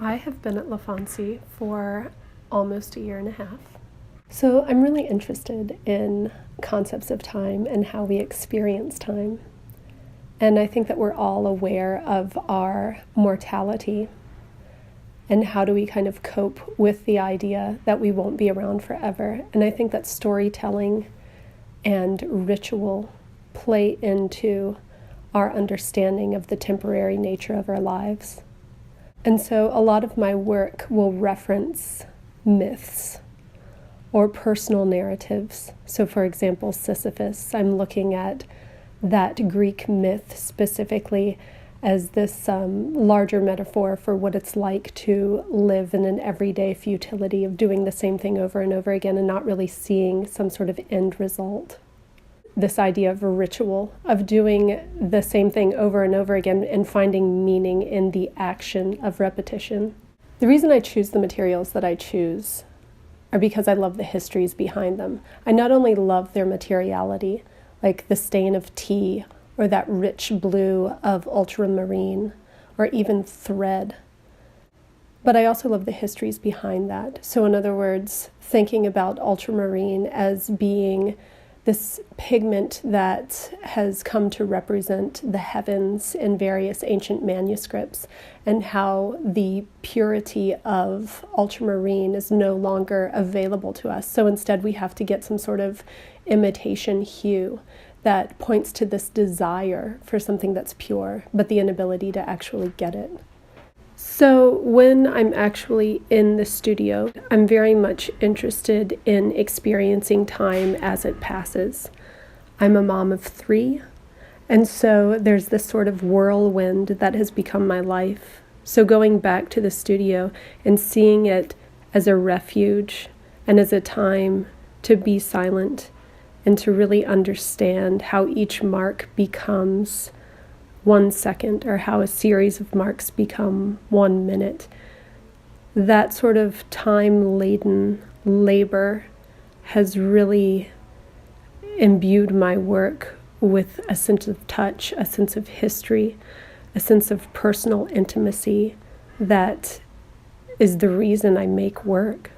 I have been at LaFontsee for almost a year and a half. So I'm really interested in concepts of time and how we experience time. And I think that we're all aware of our mortality and how do we kind of cope with the idea that we won't be around forever. And I think that storytelling and ritual play into our understanding of the temporary nature of our lives. And so a lot of my work will reference myths or personal narratives. So for example, Sisyphus, I'm looking at that Greek myth specifically as this larger metaphor for what it's like to live in an everyday futility of doing the same thing over and over again and not really seeing some sort of end result. This idea of a ritual, of doing the same thing over and over again and finding meaning in the action of repetition. The reason I choose the materials that I choose are because I love the histories behind them. I not only love their materiality, like the stain of tea or that rich blue of ultramarine or even thread, but I also love the histories behind that. So in other words, thinking about ultramarine as being this pigment that has come to represent the heavens in various ancient manuscripts, and how the purity of ultramarine is no longer available to us. So instead we have to get some sort of imitation hue that points to this desire for something that's pure, but the inability to actually get it. So when I'm actually in the studio, I'm very much interested in experiencing time as it passes. I'm a mom of 3, and so there's this sort of whirlwind that has become my life. So going back to the studio and seeing it as a refuge and as a time to be silent and to really understand how each mark becomes 1 second, or how a series of marks become 1 minute. That sort of time-laden labor has really imbued my work with a sense of touch, a sense of history, a sense of personal intimacy that is the reason I make work.